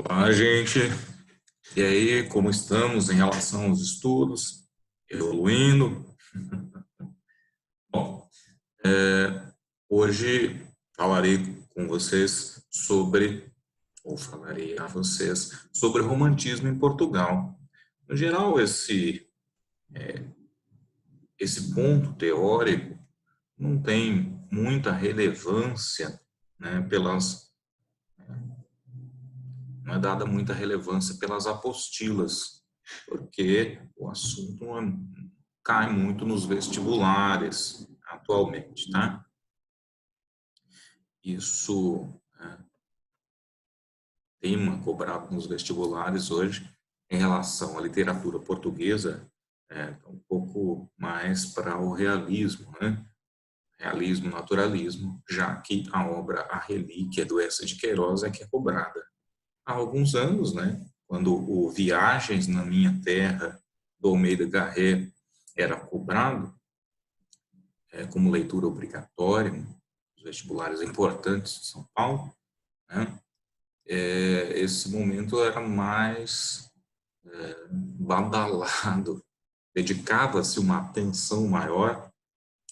Olá, gente. E aí, como estamos em relação aos estudos? Evoluindo? Bom, hoje falarei com vocês sobre, ou falarei a vocês sobre romantismo em Portugal. No geral, esse ponto teórico não tem muita relevância, né, não é dada muita relevância pelas apostilas, porque o assunto cai muito nos vestibulares atualmente, tá? Isso tema cobrado nos vestibulares hoje em relação à literatura portuguesa um pouco mais para o realismo, né? Realismo, naturalismo, já que a obra A Relíquia do Eça de Queiroz é que é cobrada. Há alguns anos, né, quando o Viagens na Minha Terra, do Almeida Garré, era cobrado como leitura obrigatória nos vestibulares importantes de São Paulo, né, esse momento era mais badalado, dedicava-se uma atenção maior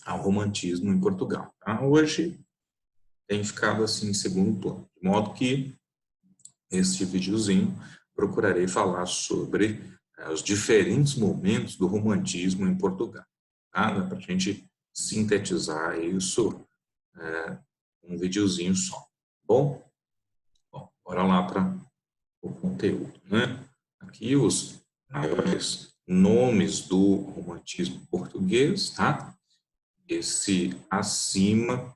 ao romantismo em Portugal. Tá? Hoje tem ficado assim em segundo plano, de modo que neste videozinho procurarei falar sobre os diferentes momentos do romantismo em Portugal. Tá? Para a gente sintetizar isso um videozinho só. Bom, bora lá para o conteúdo. Né? Aqui os maiores nomes do romantismo português, tá? Esse acima,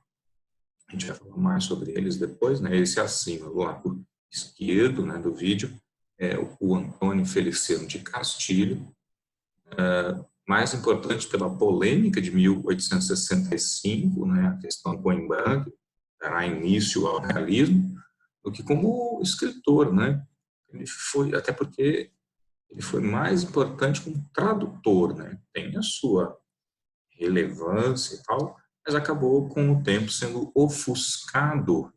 a gente vai falar mais sobre eles depois, né? Esse acima, do lado esquerdo, né, do vídeo, é o Antônio Feliciano de Castilho, mais importante pela polêmica de 1865, né, a questão do Coimbra, que dará início ao realismo, do que como escritor, né? Ele foi, até porque ele foi mais importante como tradutor, né? Tem a sua relevância e tal, mas acabou com o tempo sendo ofuscado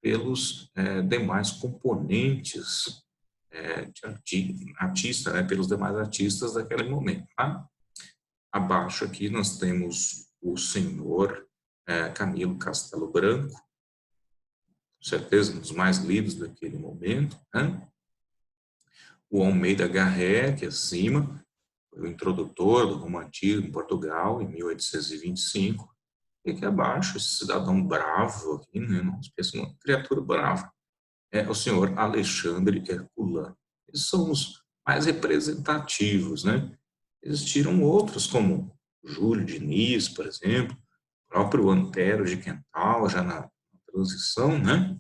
pelos demais componentes de artista, né? Pelos demais artistas daquele momento. Tá? Abaixo aqui nós temos o senhor Camilo Castelo Branco, com certeza um dos mais lidos daquele momento, né? O Almeida Garré, aqui acima, foi o introdutor do romantismo em Portugal, em 1825, e aqui abaixo, esse cidadão bravo, aqui, né, não esqueça, uma criatura brava, é o senhor Alexandre Herculano. Eles são os mais representativos, né? Existiram outros, como Júlio Diniz, por exemplo, o próprio Antero de Quental, já na transição, né?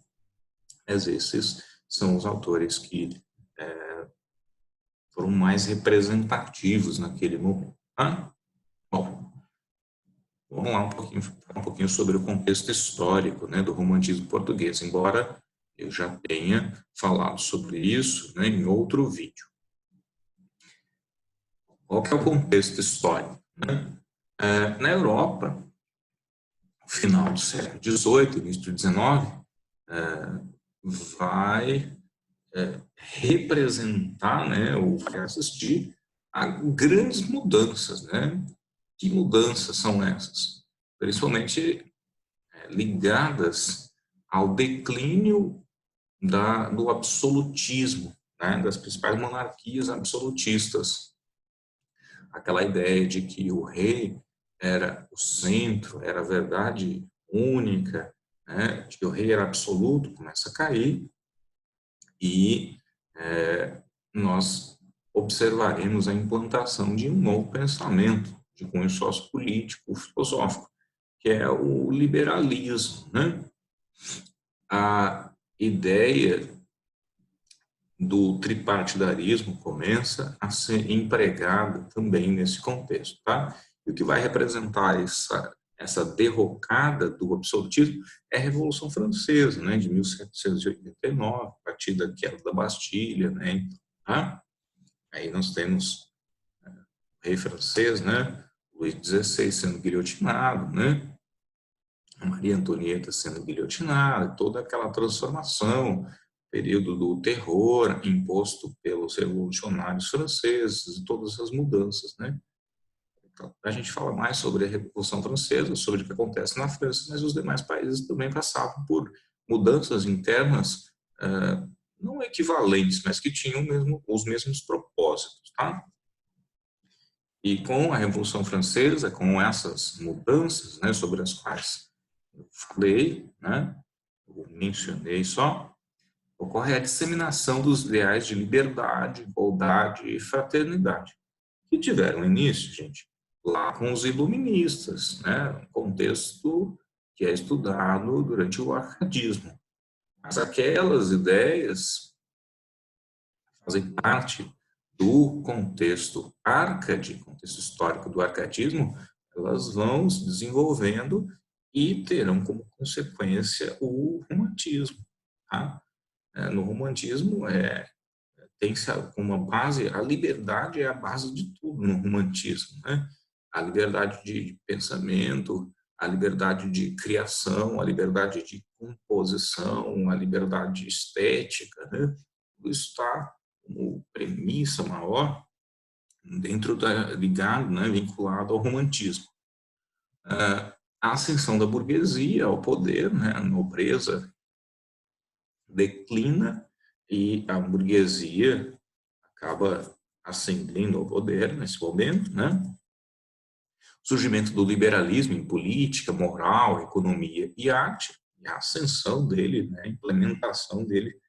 Mas esses são os autores que foram mais representativos naquele momento. Tá? Bom, vamos lá um pouquinho sobre o contexto histórico, né, do romantismo português, embora eu já tenha falado sobre isso, né, em outro vídeo. Qual que é o contexto histórico? Né? Na Europa, final do século XVIII, início do XIX, vai representar, né, ou vai assistir a grandes mudanças, né? Que mudanças são essas? Principalmente ligadas ao declínio do absolutismo, né, das principais monarquias absolutistas. Aquela ideia de que o rei era o centro, era a verdade única, né, de que o rei era absoluto, começa a cair e nós observaremos a implantação de um novo pensamento de cunho sociopolítico, filosófico, que é o liberalismo, né? A ideia do tripartidarismo começa a ser empregada também nesse contexto, tá? E o que vai representar essa derrocada do absolutismo é a Revolução Francesa, né, de 1789, a partir da queda da Bastilha, né? Tá? Aí nós temos o rei francês, né, Luís XVI sendo guilhotinado, né? A Maria Antonieta sendo guilhotinada, toda aquela transformação, período do terror imposto pelos revolucionários franceses e todas as mudanças, né? Então, a gente fala mais sobre a Revolução Francesa, sobre o que acontece na França, mas os demais países também passavam por mudanças internas não equivalentes, mas que tinham os mesmos propósitos, tá? E com a Revolução Francesa, com essas mudanças, né, sobre as quais eu falei, né, eu mencionei só, ocorre a disseminação dos ideais de liberdade, igualdade e fraternidade, que tiveram início, gente, lá com os iluministas, né, um contexto que é estudado durante o arcadismo. Mas aquelas ideias fazem parte do contexto arcade, contexto histórico do arcadismo, elas vão se desenvolvendo e terão como consequência o romantismo. Tá? No romantismo, tem-se como base, a liberdade é a base de tudo no romantismo. Né? A liberdade de pensamento, a liberdade de criação, a liberdade de composição, a liberdade estética, né? Tudo isso está como premissa maior dentro ligado, né, vinculado ao romantismo. A ascensão da burguesia ao poder, né, a nobreza declina e a burguesia acaba ascendendo ao poder nesse momento, né? Surgimento do liberalismo em política, moral, economia e arte, e a ascensão dele, né, a implementação dele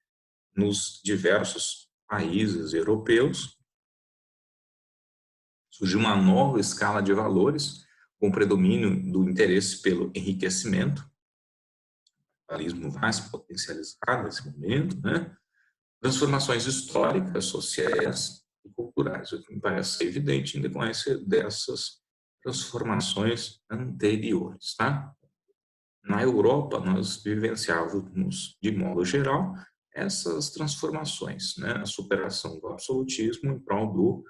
nos diversos países europeus. Surgiu uma nova escala de valores, com predomínio do interesse pelo enriquecimento. O capitalismo vai se potencializar nesse momento, né? Transformações históricas, sociais e culturais, o que me parece evidente em decorrência dessas transformações anteriores, tá? Na Europa, nós vivenciávamos, de modo geral, essas transformações, né? A superação do absolutismo em prol do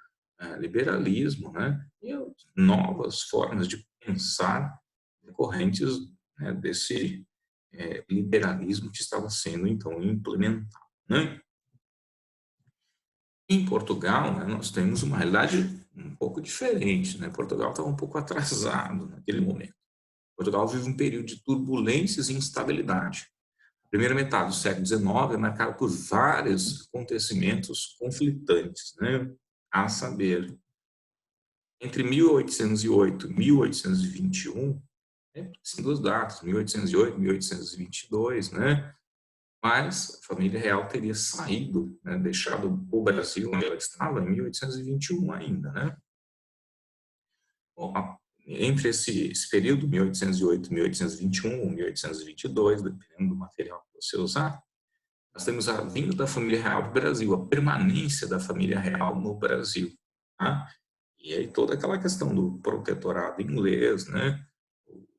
liberalismo, né? E novas formas de pensar decorrentes, né, desse liberalismo que estava sendo, então, implementado, né? Em Portugal, né, nós temos uma realidade um pouco diferente, né? Portugal estava um pouco atrasado naquele momento. Portugal vive um período de turbulências e instabilidade. A primeira metade do século XIX é marcada por vários acontecimentos conflitantes, né? A saber, entre 1808 e 1821, são duas datas, 1808 e 1822, né? Mas a família real teria saído, né, deixado o Brasil onde ela estava em 1821 ainda, né? Bom, entre esse período, 1808, 1821 ou 1822, dependendo do material que você usar, nós temos a vinda da família real para o Brasil, a permanência da família real no Brasil. Tá? E aí toda aquela questão do protetorado inglês, né?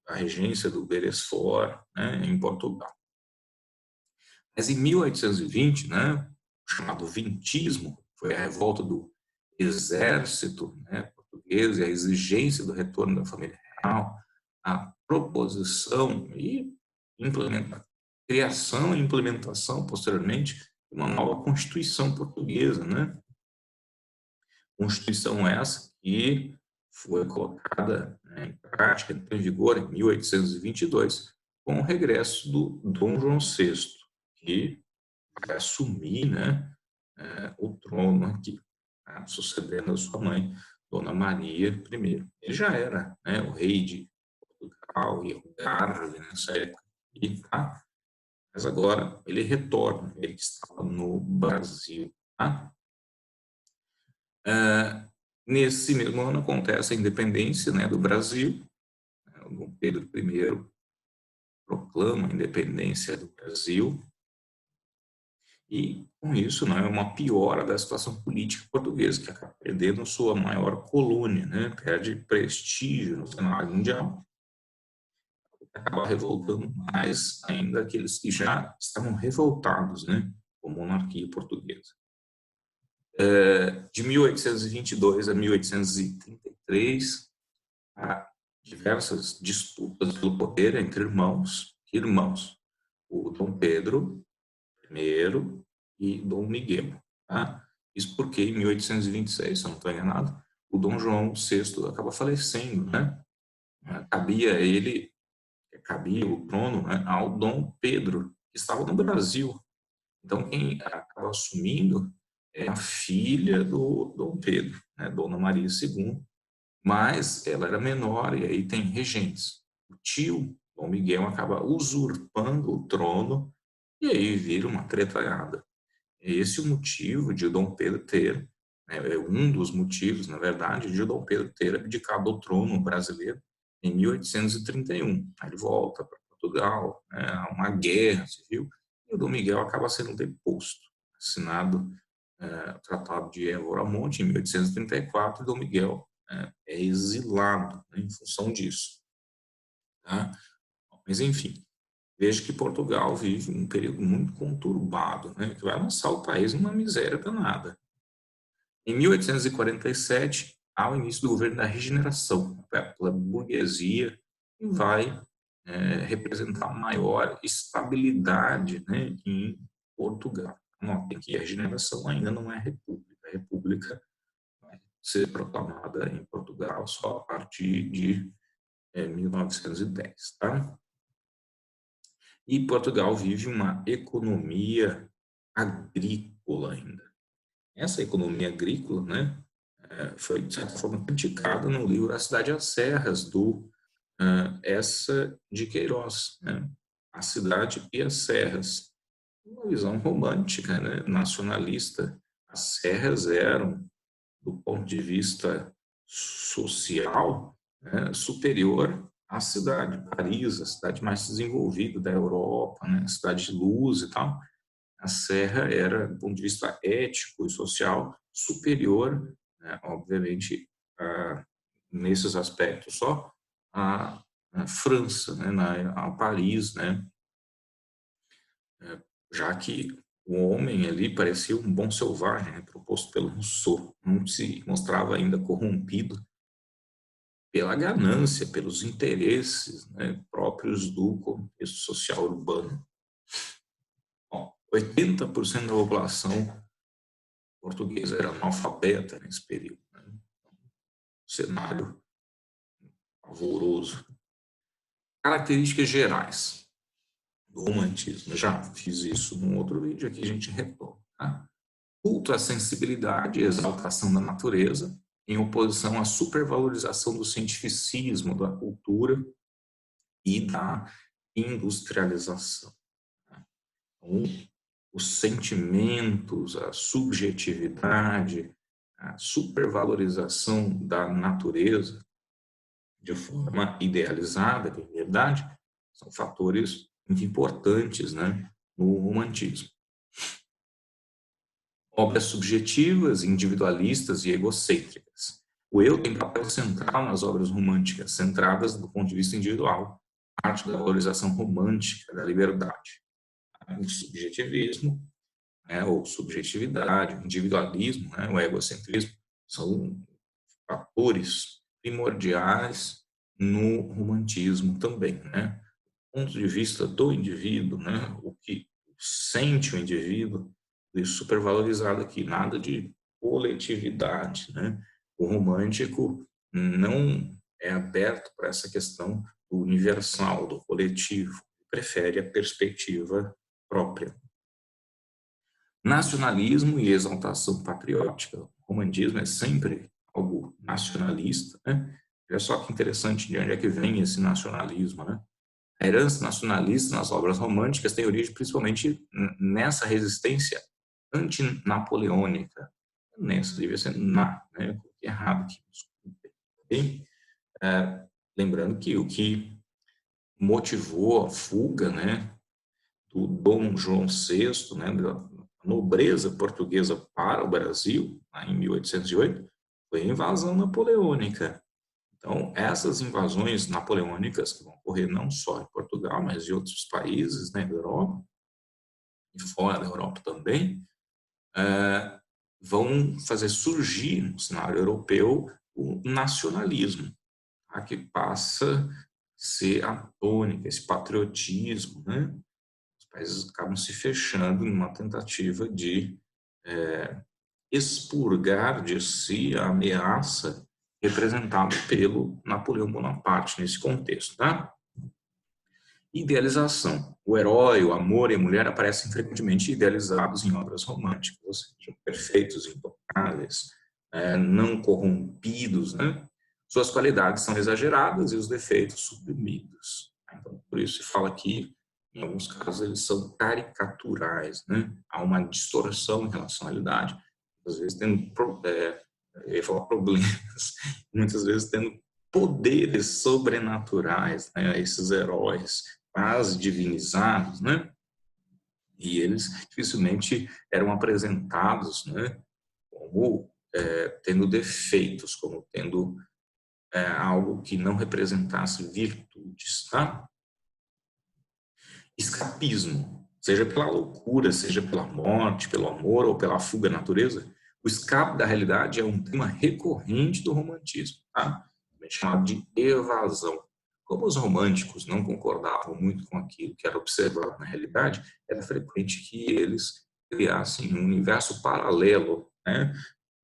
A regência do Beresford, né, em Portugal. Mas em 1820, né, o chamado vintismo, foi a revolta do exército, né, português e a exigência do retorno da família real, a proposição e criação e implementação, posteriormente, de uma nova Constituição portuguesa, né? Constituição essa que foi colocada, né, em prática, em vigor em 1822, com o regresso do Dom João VI, que vai assumir, né, o trono aqui, tá? Sucedendo a sua mãe, Dona Maria I. Ele já era, né, o rei de Portugal e Algarve nessa época, tá? Mas agora ele retorna, ele que estava no Brasil. Tá? Nesse mesmo ano acontece a independência, né, do Brasil. O Dom Pedro I proclama a independência do Brasil. E, com isso, né, uma piora da situação política portuguesa, que acaba perdendo sua maior colônia, né, perde prestígio no cenário mundial, acaba revoltando mais ainda aqueles que já estavam revoltados, né, com a monarquia portuguesa. De 1822 a 1833, há diversas disputas pelo poder entre irmãos. O Dom Pedro I e Dom Miguel. Tá? Isso porque em 1826, se eu não estou enganado, o Dom João VI acaba falecendo, né? Cabia o trono, né, ao Dom Pedro, que estava no Brasil. Então, quem acaba assumindo é a filha do Dom Pedro, né, Dona Maria II, mas ela era menor e aí tem regentes. O tio, Dom Miguel, acaba usurpando o trono e aí vira uma tretalhada. Esse é o motivo de Dom Pedro ter, né, é um dos motivos, na verdade, de Dom Pedro ter abdicado do trono brasileiro em 1831. Aí ele volta para Portugal, né, há uma guerra civil, e o Dom Miguel acaba sendo deposto. Assinado o Tratado de Évora Monte em 1834, e Dom Miguel é exilado, né, em função disso. Tá? Mas, enfim, veja que Portugal vive um período muito conturbado, né, que vai lançar o país numa miséria danada. Em 1847, há o início do governo da regeneração, pela burguesia, que vai representar maior estabilidade, né, em Portugal. Notem que a regeneração ainda não é república. A república vai ser proclamada em Portugal só a partir de 1910. Tá? E Portugal vive uma economia agrícola ainda. Essa economia agrícola, né, foi, de certa forma, criticada no livro A Cidade às Serras, do Essa de Queiroz, né? A Cidade e as Serras. Uma visão romântica, né, nacionalista. As serras eram, do ponto de vista social, né, superior à cidade. Paris, a cidade mais desenvolvida da Europa, né, a cidade de luz e tal. A serra era, do ponto de vista ético e social, superior, né, obviamente, nesses aspectos só, à França, né, a Paris, né, já que o homem ali parecia um bom selvagem, né, proposto pelo Rousseau, não se mostrava ainda corrompido pela ganância, pelos interesses, né, próprios do contexto social urbano. Bom, 80% da população portuguesa era analfabeta nesse período. Né? Cenário pavoroso. Características gerais do romantismo. Já fiz isso num outro vídeo, aqui a gente retoma. Tá? Culto à sensibilidade e exaltação da natureza, em oposição à supervalorização do cientificismo, da cultura e da industrialização. Então, os sentimentos, a subjetividade, a supervalorização da natureza de forma idealizada, de verdade, são fatores muito importantes, né, no romantismo. Obras subjetivas, individualistas e egocêntricas. O eu tem papel central nas obras românticas, centradas do ponto de vista individual, arte da valorização romântica da liberdade. O subjetivismo, né, ou subjetividade, o individualismo, né, o egocentrismo, são fatores primordiais no romantismo também, né? Do ponto de vista do indivíduo, né, o que sente o indivíduo, isso supervalorizado aqui, nada de coletividade, né? O romântico não é aberto para essa questão do universal, do coletivo, prefere a perspectiva própria. Nacionalismo e exaltação patriótica. O romantismo é sempre algo nacionalista, né? Olha só que interessante de onde é que vem esse nacionalismo, né? A herança nacionalista nas obras românticas tem origem principalmente nessa resistência antinapoleônica. Nessa, devia ser na, né? Errado aqui, desculpe. Lembrando que o que motivou a fuga, né, do Dom João VI, né, da nobreza portuguesa para o Brasil, em 1808, foi a invasão napoleônica. Então, essas invasões napoleônicas, que vão ocorrer não só em Portugal, mas em outros países, né, da Europa, e fora da Europa também, vão fazer surgir no cenário europeu o nacionalismo, tá, que passa a ser a tônica, esse patriotismo, né? países acabam se fechando numa tentativa de expurgar de si a ameaça representada pelo Napoleão Bonaparte nesse contexto, tá? Idealização. O herói, o amor e a mulher aparecem frequentemente idealizados em obras românticas, ou seja, perfeitos, intocáveis, não corrompidos, né? Suas qualidades são exageradas e os defeitos suprimidos. Então, por isso se fala que, em alguns casos, eles são caricaturais, né? Há uma distorção em relação à realidade, às vezes tendo eu ia falar problemas, muitas vezes tendo poderes sobrenaturais, né? Esses heróis quase divinizados, né? E eles dificilmente eram apresentados, né, como tendo defeitos, como tendo algo que não representasse virtudes, tá? Escapismo, seja pela loucura, seja pela morte, pelo amor ou pela fuga à natureza, o escape da realidade é um tema recorrente do romantismo, tá? Chamado de evasão. Como os românticos não concordavam muito com aquilo que era observado na realidade, era frequente que eles criassem um universo paralelo, né?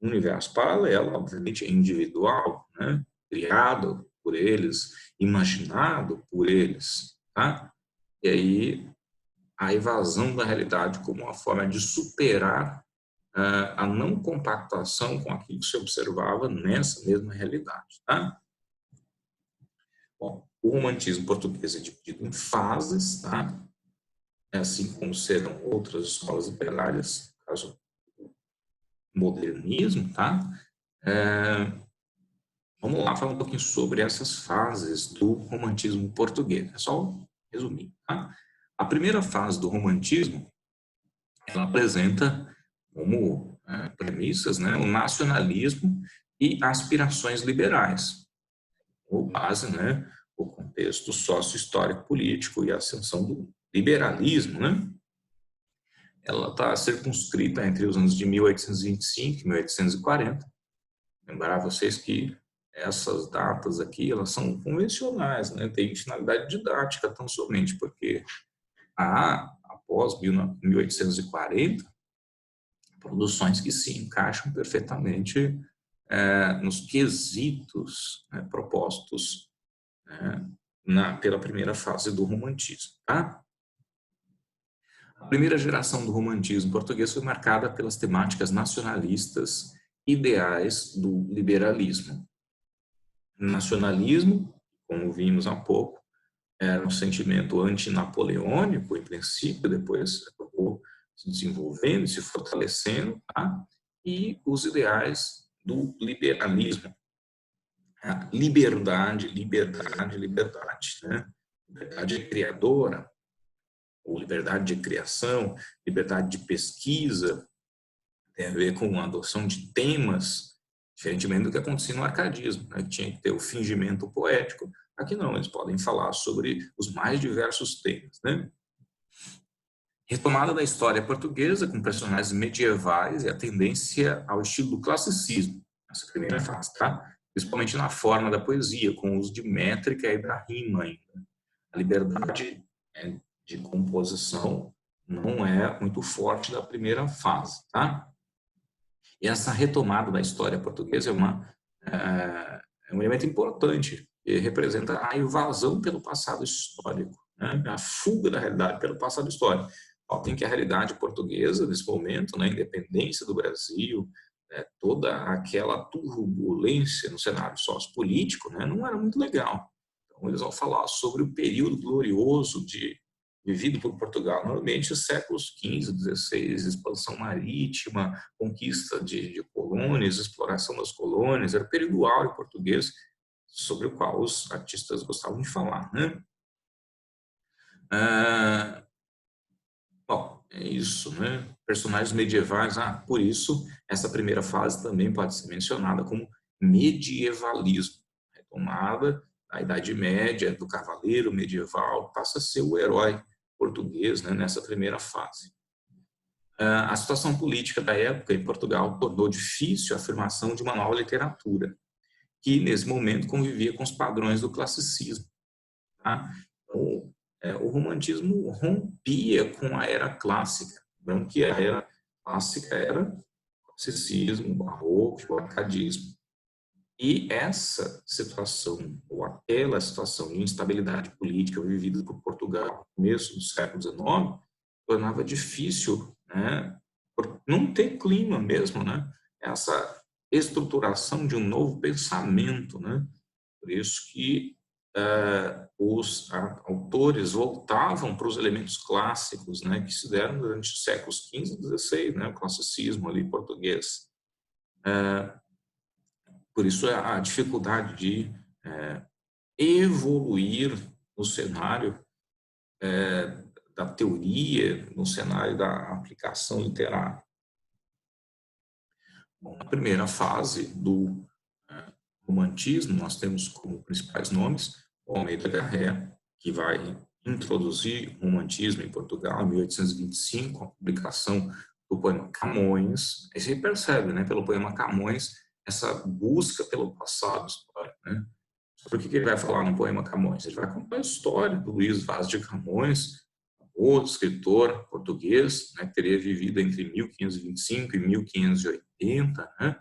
Um universo paralelo, obviamente, é individual, né? Criado por eles, imaginado por eles, tá? E aí a evasão da realidade como uma forma de superar a não compactação com aquilo que se observava nessa mesma realidade, tá? Bom, o romantismo português é dividido em fases, tá? Assim como serão outras escolas literárias, no caso, o modernismo, tá? Vamos lá falar um pouquinho sobre essas fases do romantismo português. É só resumir, tá? A primeira fase do romantismo, ela apresenta como premissas, né, o nacionalismo e aspirações liberais, ou base, né, o contexto sócio-histórico político e a ascensão do liberalismo, né? Ela está circunscrita entre os anos de 1825 e 1840. Lembrar vocês que essas datas aqui, elas são convencionais, né? Tem finalidade didática tão somente, porque após 1840, produções que se encaixam perfeitamente nos quesitos, né, propostos, né, pela primeira fase do romantismo, tá? A primeira geração do romantismo português foi marcada pelas temáticas nacionalistas ideais do liberalismo. Nacionalismo, como vimos há pouco, era um sentimento antinapoleônico, em princípio, depois acabou se desenvolvendo e se fortalecendo, tá? E os ideais do liberalismo. A liberdade, né? Liberdade criadora, ou liberdade de criação, liberdade de pesquisa, tem a ver com a adoção de temas, diferentemente do que acontecia no arcadismo, né, que tinha que ter o fingimento poético. Aqui não, eles podem falar sobre os mais diversos temas, né? Retomada da história portuguesa com personagens medievais e a tendência ao estilo do classicismo, essa primeira fase, tá? Principalmente na forma da poesia, com o uso de métrica e da rima ainda. A liberdade de composição não é muito forte da primeira fase, tá? E essa retomada da história portuguesa é um elemento importante, que representa a evasão pelo passado histórico, né? A fuga da realidade pelo passado histórico. Tem que a realidade portuguesa, nesse momento, né, a independência do Brasil, toda aquela turbulência no cenário sociopolítico, né, não era muito legal. Então, eles vão falar sobre o período glorioso vivido por Portugal, normalmente os séculos XV, XVI, expansão marítima, conquista de colônias, exploração das colônias, era o período áureo português sobre o qual os artistas gostavam de falar, né? Bom, é isso, né? Personagens medievais, por isso, essa primeira fase também pode ser mencionada como medievalismo, retomada da Idade Média, do cavaleiro medieval, passa a ser o herói português, né, nessa primeira fase. A situação política da época em Portugal tornou difícil a afirmação de uma nova literatura, que nesse momento convivia com os padrões do classicismo. Tá? Então, o romantismo rompia com a era clássica. Lembrando que a era clássica era o classicismo, o barroco, o arcadismo. E essa situação, ou aquela situação de instabilidade política vivida por Portugal no começo do século XIX, tornava difícil, né, por não ter clima mesmo, né, essa estruturação de um novo pensamento, né. Por isso que os autores voltavam para os elementos clássicos, né, que se deram durante os séculos XV e XVI, né, o classicismo ali português. Por isso a dificuldade de evoluir no cenário da teoria, no cenário da aplicação literária. Bom, na primeira fase do romantismo, nós temos como principais nomes o Almeida Garré, que vai introduzir o romantismo em Portugal em 1825, a publicação do poema Camões. Aí você percebe, né, pelo poema Camões, essa busca pelo passado histórico, né? Por que ele vai falar no poema Camões? Ele vai contar a história do Luís Vaz de Camões, outro escritor português, né, que teria vivido entre 1525 e 1580, né,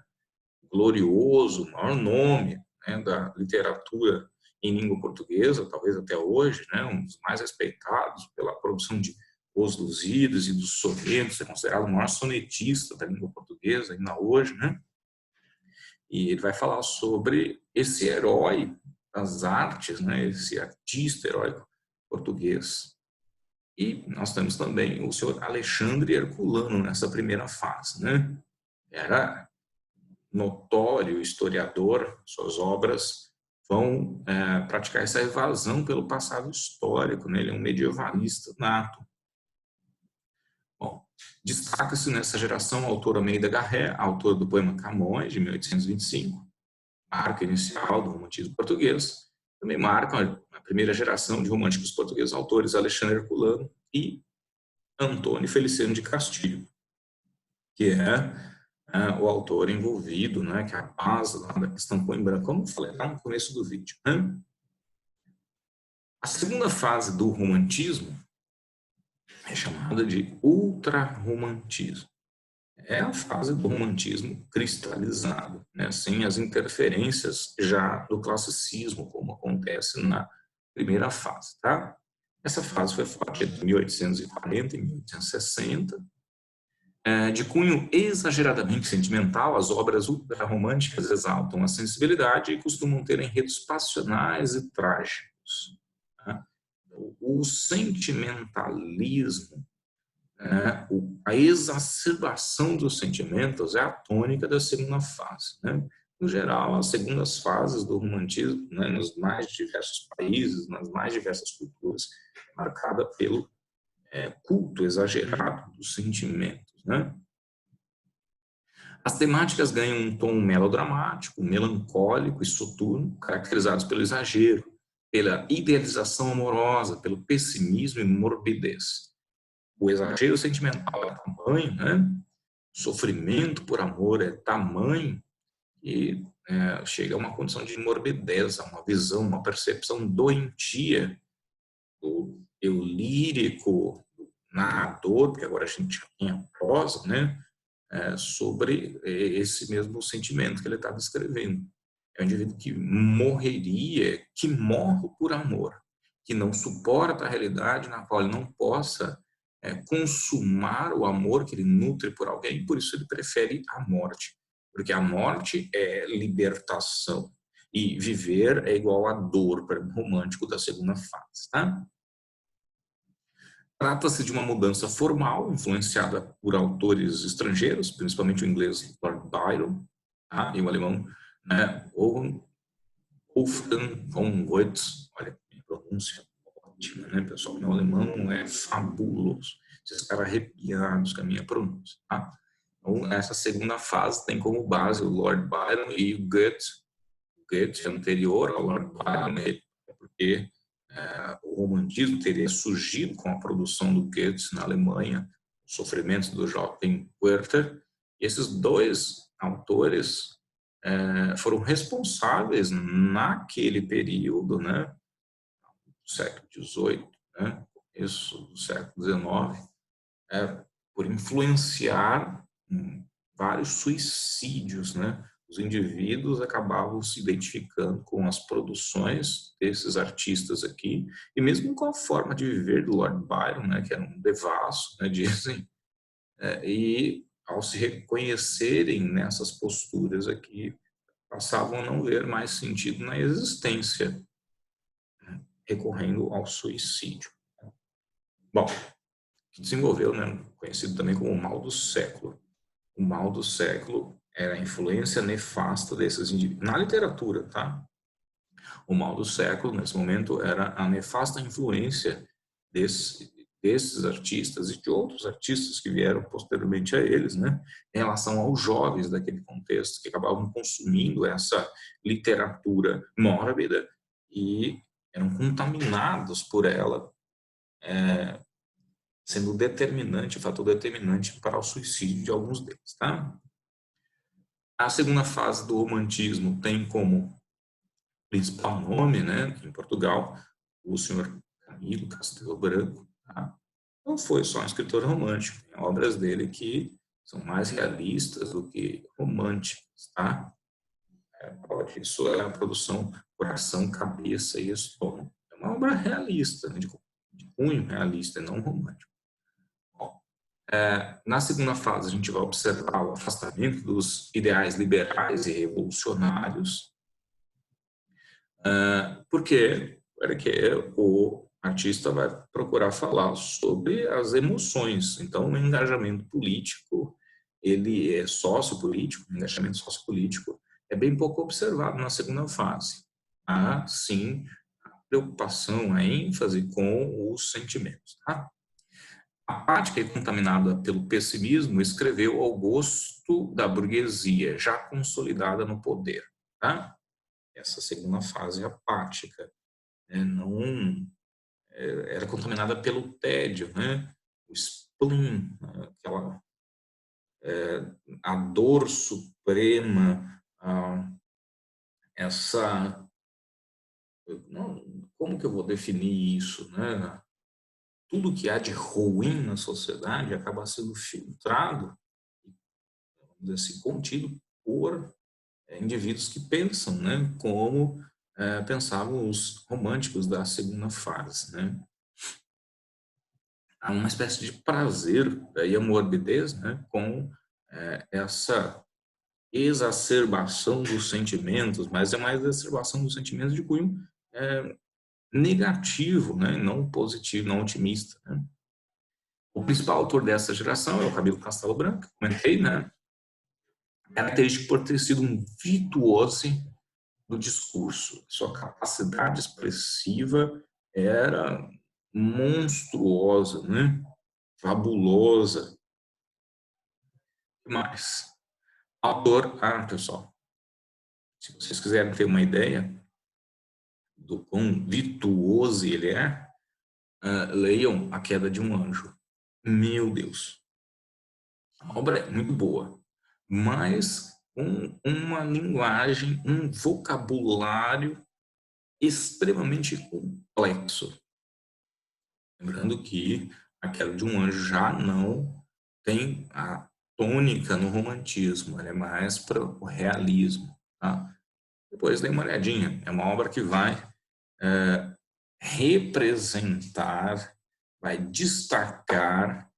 glorioso, maior nome, né, da literatura em língua portuguesa, talvez até hoje, né, um dos mais respeitados pela produção de Os Lusíadas e dos sonetos, é considerado o maior sonetista da língua portuguesa ainda hoje, né? E ele vai falar sobre esse herói das artes, né, esse artista heróico português. E nós temos também o senhor Alexandre Herculano nessa primeira fase, né? Era notório historiador, suas obras vão praticar essa evasão pelo passado histórico, né? Ele é um medievalista nato. Bom, destaca-se nessa geração o autor Almeida Garré, autor do poema Camões, de 1825, marca inicial do romantismo português. Também marcam a primeira geração de românticos portugueses, autores Alexandre Herculano e Antônio Feliciano de Castilho, que é o autor envolvido, né, que é a base lá da questão Coimbra, como eu falei lá no começo do vídeo. Né? A segunda fase do romantismo é chamada de ultrarromantismo. É a fase do romantismo cristalizado, né, sem as interferências já do classicismo, como acontece na primeira fase. Tá? Essa fase foi forte entre 1840 e 1860, de cunho exageradamente sentimental. As obras ultrarromânticas exaltam a sensibilidade e costumam ter enredos passionais e trágicos. Né? O sentimentalismo, né, a exacerbação dos sentimentos é a tônica da segunda fase. Né? No geral, as segundas fases do romantismo, né, nos mais diversos países, nas mais diversas culturas, é marcada pelo culto exagerado dos sentimentos. Né? As temáticas ganham um tom melodramático, melancólico e soturno, caracterizados pelo exagero, pela idealização amorosa, pelo pessimismo e morbidez. O exagero sentimental é tamanho, né? O sofrimento por amor é tamanho e chega a uma condição de morbidez, a uma visão, uma percepção doentia do eu lírico, do narrador, porque agora a gente já tem a prosa, né? Sobre esse mesmo sentimento que ele está descrevendo. É um indivíduo que morreria, que morre por amor, que não suporta a realidade na qual ele não possa consumar o amor que ele nutre por alguém, por isso ele prefere a morte, porque a morte é libertação e viver é igual a dor para o romântico da segunda fase, tá? Trata-se de uma mudança formal, influenciada por autores estrangeiros, principalmente o inglês Lord Byron, tá? E o alemão, né, Wolfgang von Goethe. Olha, minha pronúncia ótima, né, pessoal? Meu alemão é fabuloso. Vocês ficaram arrepiados com a minha pronúncia, tá? Então, essa segunda fase tem como base o Lord Byron e o Goethe. O Goethe é anterior ao Lord Byron, porque o romantismo teria surgido com a produção do Goethe na Alemanha, os sofrimentos do jovem Werther. E esses dois autores foram responsáveis naquele período, né, do século XVIII, né, começo do século XIX, por influenciar vários suicídios, né? Os indivíduos acabavam se identificando com as produções desses artistas aqui, e mesmo com a forma de viver do Lord Byron, né, que era um devasso, né, dizem, e ao se reconhecerem nessas posturas aqui, passavam a não ver mais sentido na existência, né, recorrendo ao suicídio. Bom, que desenvolveu, né, conhecido também como o mal do século. O mal do século era a influência nefasta desses indivíduos. Na literatura, tá? O mal do século, nesse momento, era a nefasta influência desses artistas e de outros artistas que vieram posteriormente a eles, né, em relação aos jovens daquele contexto, que acabavam consumindo essa literatura mórbida e eram contaminados por ela, sendo determinante, fator determinante para o suicídio de alguns deles, tá? A segunda fase do romantismo tem como principal nome, né, em Portugal, o senhor Camilo Castelo Branco, tá? Não foi só um escritor romântico, tem obras dele que são mais realistas do que românticas, tá? Prova disso é a produção Coração, Cabeça e Estômago. É uma obra realista, né, de cunho realista, não romântico. Bom, na segunda fase, a gente vai observar o afastamento dos ideais liberais e revolucionários, porque o artista vai procurar falar sobre as emoções. Então, o engajamento político, ele é sociopolítico, o engajamento sociopolítico é bem pouco observado na segunda fase. Há, sim, a preocupação, a ênfase com os sentimentos. Tá? Apática e contaminada pelo pessimismo, escreveu ao gosto da burguesia, já consolidada no poder. Tá? Essa segunda fase apática, né? Não era contaminada pelo tédio, né? O spleen, né? Aquela a dor suprema, essa como que eu vou definir isso, né? Tudo que há de ruim na sociedade acaba sendo filtrado, vamos dizer assim, contido por indivíduos que pensam, né, como pensavam os românticos da segunda fase, né? Há uma espécie de prazer e a morbidez, né, com essa exacerbação dos sentimentos, mas é uma exacerbação dos sentimentos de cunho negativo, né, não positivo, não otimista, né? O principal autor dessa geração é o Camilo Castelo Branco, comentei, né? Característico por ter sido um virtuose do discurso. Sua capacidade expressiva era monstruosa, né? Fabulosa. O que mais? Autor, pessoal, se vocês quiserem ter uma ideia do quão virtuoso ele é, leiam A Queda de um Anjo. Meu Deus! A obra é muito boa, mas com uma linguagem, um vocabulário extremamente complexo. Lembrando que A Queda de um Anjo já não tem a tônica no romantismo, ela é mais para o realismo. Tá? Depois dê uma olhadinha, é uma obra que vai representar, vai destacar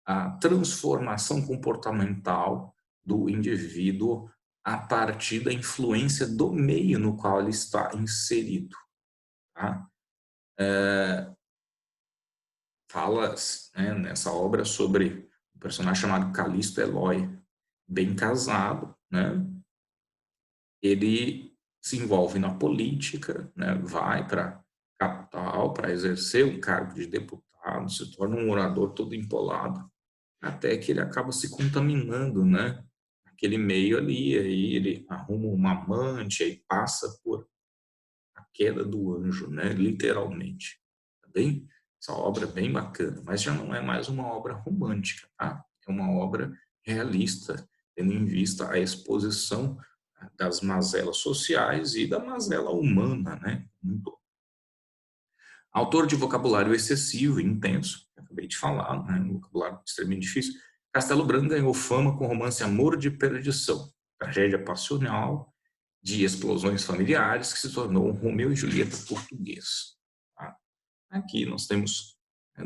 a transformação comportamental do indivíduo a partir da influência do meio no qual ele está inserido. Tá? Fala, né, nessa obra sobre um personagem chamado Calixto Eloy, bem casado, né? Ele se envolve na política, né? Vai para capital para exercer um cargo de deputado, se torna um orador todo empolado, até que ele acaba se contaminando, né? Aquele meio ali, aí ele arruma uma amante, aí passa por a queda do anjo, né? Literalmente, tá bem? Essa obra é bem bacana, mas já não é mais uma obra romântica, tá? É uma obra realista, tendo em vista a exposição das mazelas sociais e da mazela humana, né? Autor de vocabulário excessivo e intenso, que eu acabei de falar, né? Um vocabulário extremamente difícil. Castelo Branco ganhou fama com o romance Amor de Perdição, tragédia passional de explosões familiares que se tornou um Romeu e Julieta português. Tá? Aqui nós temos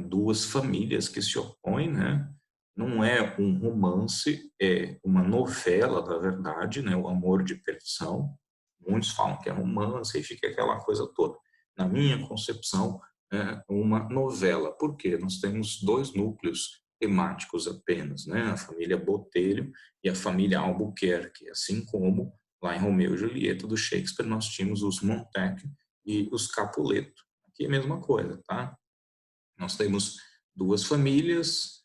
duas famílias que se opõem, né? Não é um romance, é uma novela, na verdade, né? O Amor de Perdição. Muitos falam que é romance e fica aquela coisa toda. Na minha concepção, é uma novela. Por quê? Nós temos dois núcleos temáticos apenas, né? A família Botelho e a família Albuquerque, assim como lá em Romeu e Julieta do Shakespeare nós tínhamos os Montecchi e os Capuleto. Aqui é a mesma coisa, tá? Nós temos duas famílias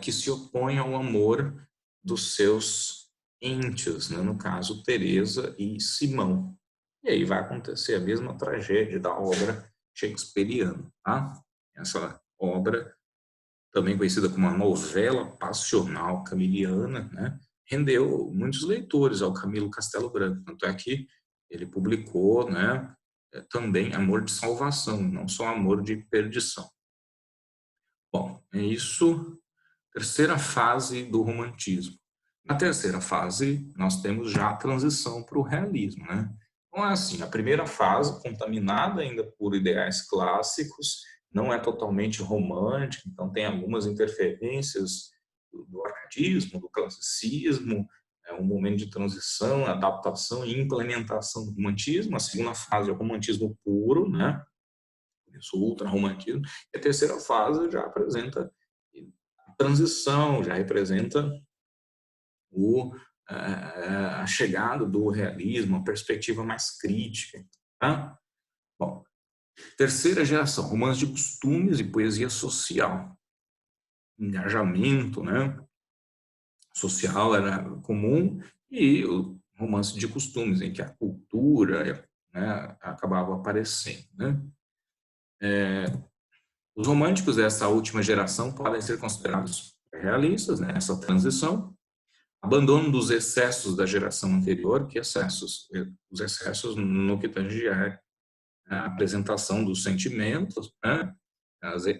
que se opõem ao amor dos seus íntios, né? No caso, Teresa e Simão. E aí vai acontecer a mesma tragédia da obra shakespeariana. Tá? Essa obra, também conhecida como uma novela passional camiliana, né? Rendeu muitos leitores ao Camilo Castelo Branco. Tanto é que ele publicou, né, também Amor de Salvação, não só Amor de Perdição. Bom, é isso. Terceira fase do romantismo. Na terceira fase, nós temos já a transição para o realismo, né? Então, é assim, a primeira fase, contaminada ainda por ideais clássicos, não é totalmente romântica, então tem algumas interferências do arcadismo, do classicismo, é um momento de transição, adaptação e implementação do romantismo. A segunda fase é o romantismo puro, né? Isso, o ultra-romantismo. E a terceira fase já apresenta a transição, já representa a chegada do realismo, a perspectiva mais crítica. Tá? Bom, terceira geração, romance de costumes e poesia social. Engajamento, né? Social era comum e o romance de costumes, em que a cultura, né, acabava aparecendo. Né? Os românticos dessa última geração podem ser considerados realistas, né, nessa transição. Abandono dos excessos da geração anterior, que excessos? Os excessos no que tange a apresentação dos sentimentos, né,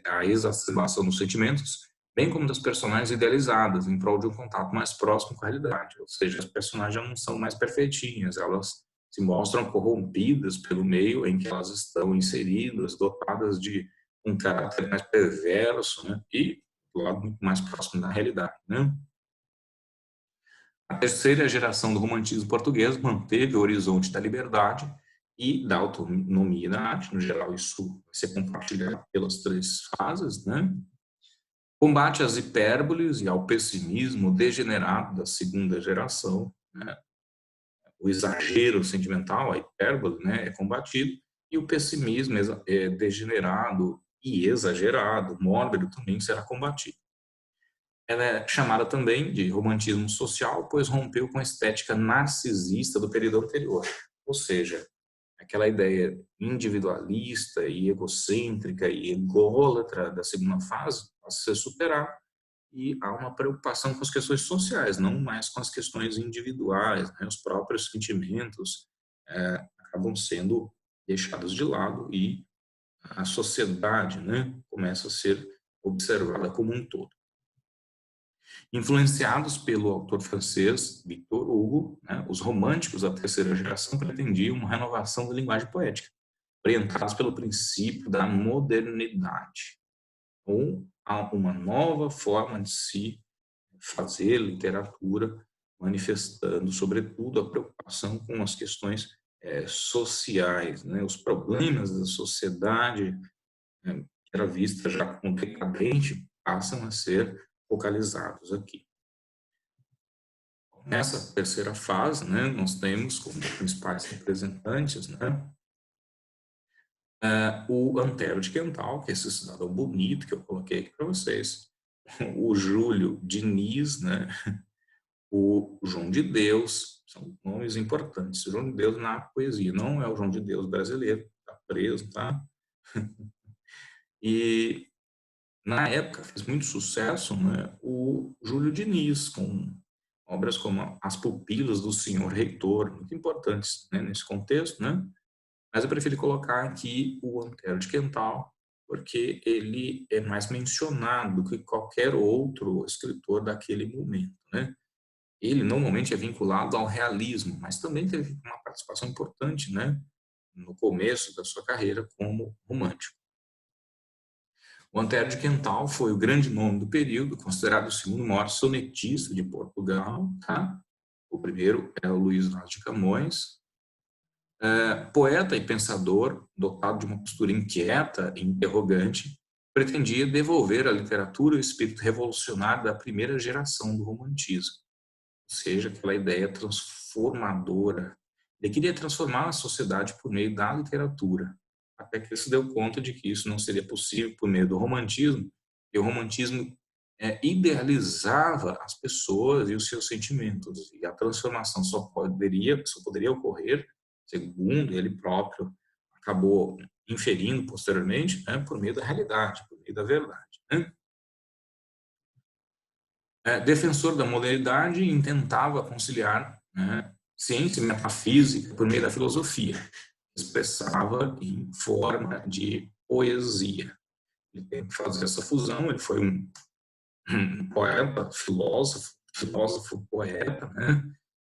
a exacerbação dos sentimentos, bem como das personagens idealizadas, em prol de um contato mais próximo com a realidade. Ou seja, as personagens já não são mais perfeitinhas, elas se mostram corrompidas pelo meio em que elas estão inseridas, dotadas de um caráter mais perverso, né, e do lado muito mais próximo da realidade, né? A terceira geração do romantismo português manteve o horizonte da liberdade e da autonomia na arte. No geral, isso vai ser compartilhado pelas três fases, né? Combate às hipérboles e ao pessimismo degenerado da segunda geração, né? O exagero sentimental, a hipérbole, né, é combatido, e o pessimismo degenerado e exagerado, mórbido, também será combatido. Ela é chamada também de romantismo social, pois rompeu com a estética narcisista do período anterior. Ou seja, aquela ideia individualista e egocêntrica e ególatra da segunda fase passa a ser superada e há uma preocupação com as questões sociais, não mais com as questões individuais, né? Os próprios sentimentos acabam sendo deixados de lado e a sociedade, né, começa a ser observada como um todo. Influenciados pelo autor francês Victor Hugo, né, os românticos da terceira geração pretendiam uma renovação da linguagem poética, orientados pelo princípio da modernidade, ou uma nova forma de se fazer literatura, manifestando, sobretudo, a preocupação com as questões sociais, né, os problemas da sociedade, que era vista já como decadente, passam a ser focalizados aqui. Nessa terceira fase, né, nós temos como principais representantes, né, o Antero de Quental, que é esse cidadão bonito que eu coloquei aqui para vocês, o Júlio Diniz, né, o João de Deus, são nomes importantes. O João de Deus na poesia, não é o João de Deus brasileiro, está preso, tá? E na época fez muito sucesso, né, o Júlio Diniz, com obras como As Pupilas do Senhor Reitor, muito importantes, né, nesse contexto, né? Mas eu preferi colocar aqui o Antero de Quental, porque ele é mais mencionado do que qualquer outro escritor daquele momento, né? Ele normalmente é vinculado ao realismo, mas também teve uma participação importante, né, no começo da sua carreira como romântico. O Antero de Quental foi o grande nome do período, considerado o segundo maior sonetista de Portugal, tá? O primeiro é o Luís Vaz de Camões. Poeta e pensador, dotado de uma postura inquieta e interrogante, pretendia devolver à literatura o espírito revolucionário da primeira geração do romantismo, ou seja, aquela ideia transformadora. Ele queria transformar a sociedade por meio da literatura, até que ele se deu conta de que isso não seria possível por meio do romantismo, e o romantismo idealizava as pessoas e os seus sentimentos, e a transformação só poderia ocorrer, segundo ele próprio acabou inferindo posteriormente, né, por meio da realidade, por meio da verdade, né? Defensor da modernidade, intentava conciliar, né, ciência e metafísica por meio da filosofia, expressava em forma de poesia. Ele tem que fazer essa fusão, ele foi um poeta, filósofo, poeta, né,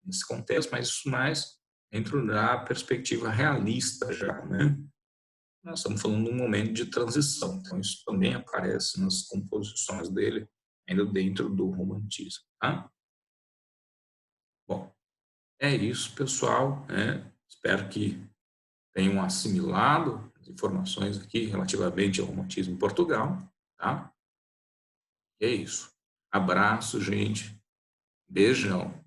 nesse contexto, mas isso mais dentro da perspectiva realista já, né? Nós estamos falando de um momento de transição, então isso também aparece nas composições dele, ainda dentro do romantismo, tá? Bom, é isso, pessoal, né? Espero que tenham assimilado as informações aqui relativamente ao romantismo em Portugal, tá? E é isso. Abraço, gente. Beijão.